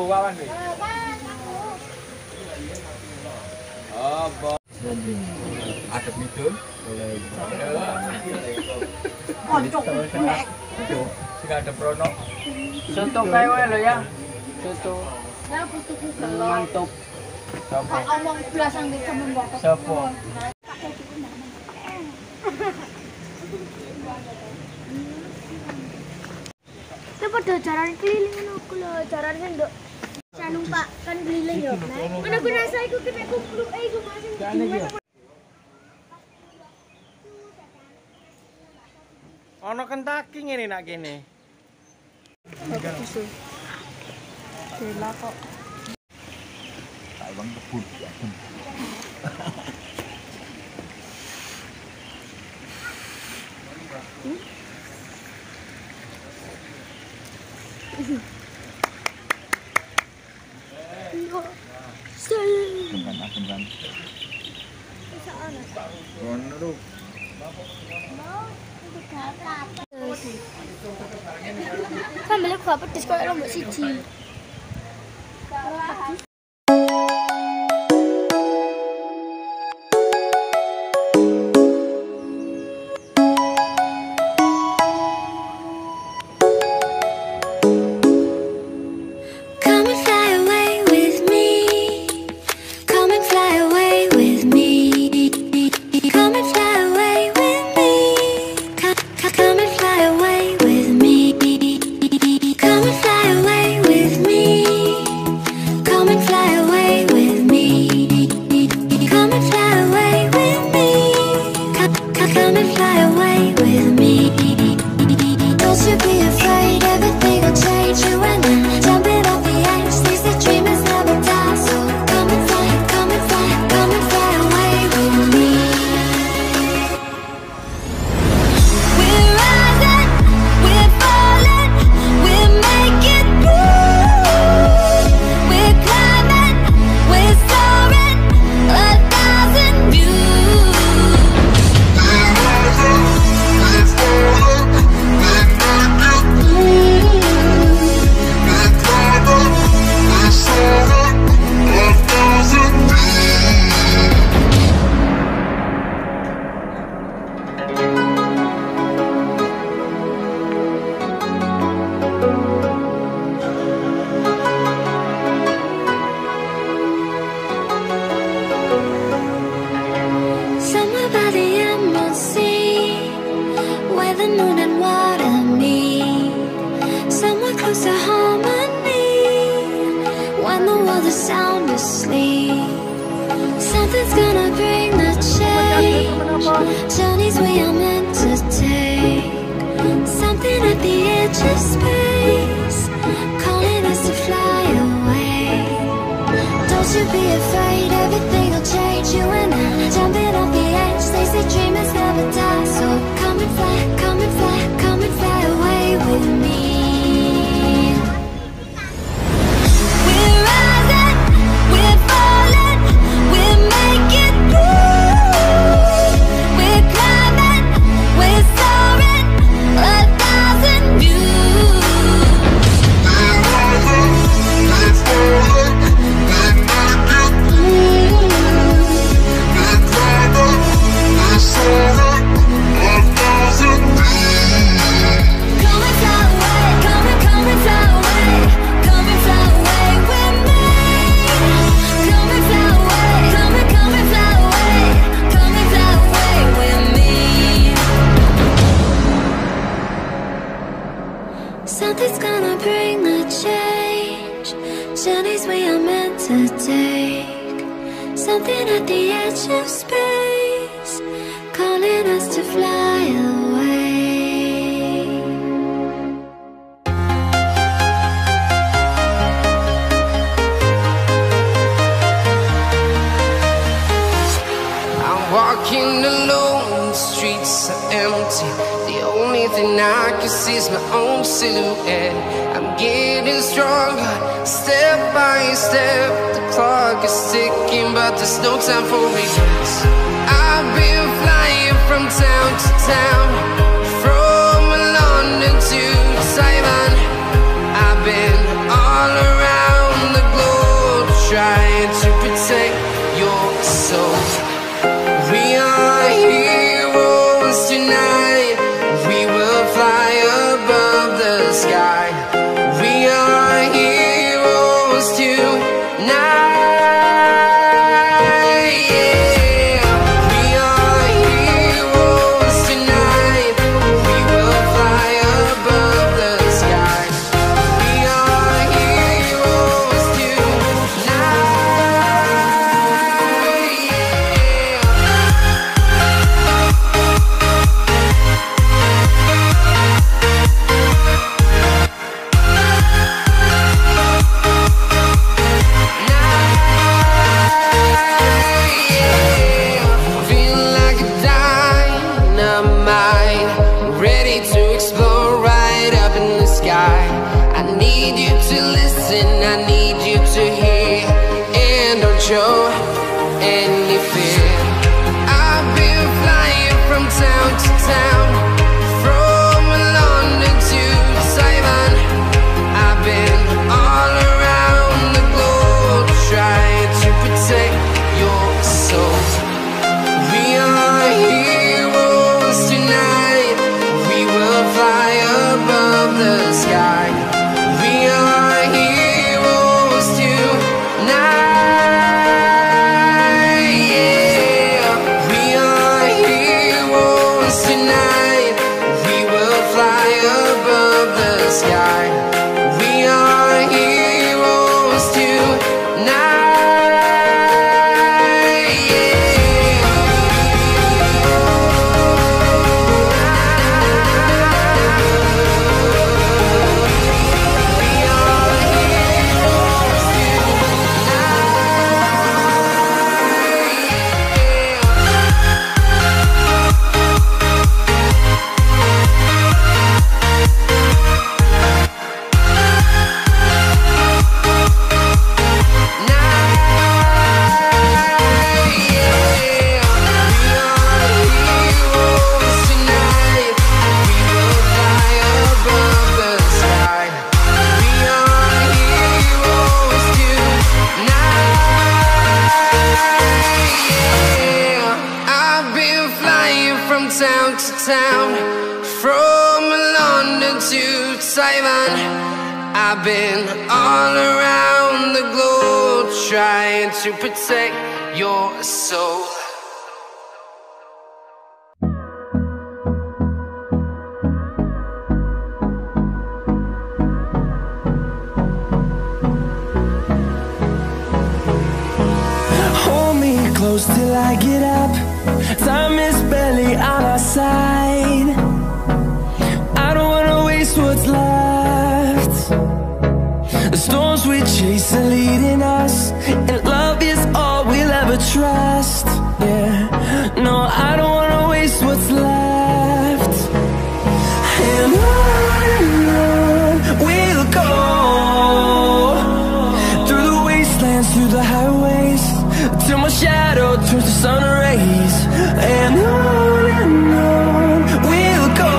Wawan nih. Oh, ada itu. Tidak ada prono. Soto kayak lo ya. Soto. Mantap. Omong belasang di temen bapak. Sopo. Itu pada jalan keliling aku loh, jalan nduk. Saya numpak kan keliling yo. Kan aku rasa iku kena kupluk iku masih gimana. Ono Kentucky ngene nak kene. Dela kok. Bang kebun. Sambil gua pedes koyo lombok siji. Something's gonna bring the change. Journeys we are meant to take. Something at the edge of space, calling us to fly away. Don't you be afraid, everything will change. You and I, jumping off the edge. They say dreamers never die. So come and fly, come and fly, come and fly away with me. Something's gonna bring the change. Journeys we are meant to take. Something at the edge of space, calling us to fly away. I'm walking alone, the streets are empty. The only thing I can see is my own silhouette. I'm getting stronger, step by step. The clock is ticking, but there's no time for regrets. I've been flying from town to town, from London to Taiwan. I've been all around show any fear. I've been flying from town to town, from London to Taiwan. I've been all around the globe trying to protect your soul. We are heroes tonight. We will fly above the sky. We are heroes tonight. Yeah. We are heroes tonight. We will fly above the sky. We are heroes tonight. Town to town, from London to Taiwan. I've been all around the globe trying to protect your soul. Hold me close till I get up. Time is barely on our side. I don't wanna waste what's left. The storms we chase are leading us, and love is all we'll ever trust. Yeah, no, I don't wanna waste what's left. And on we'll go, through the wastelands, through the highways, till my shadow turns to sun rays. And on we'll go,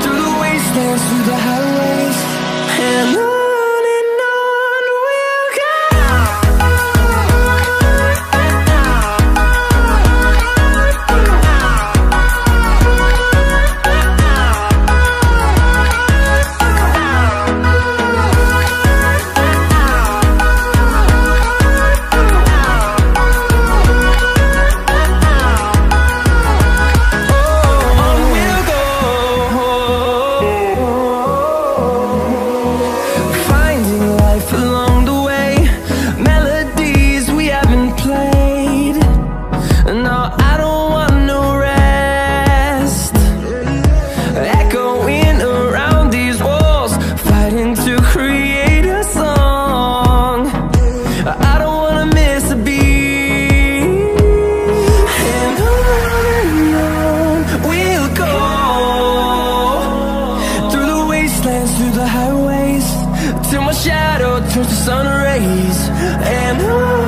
through the wastelands, through the highways, and on we'll go. Through the highways, till my shadow turns to sun rays. And on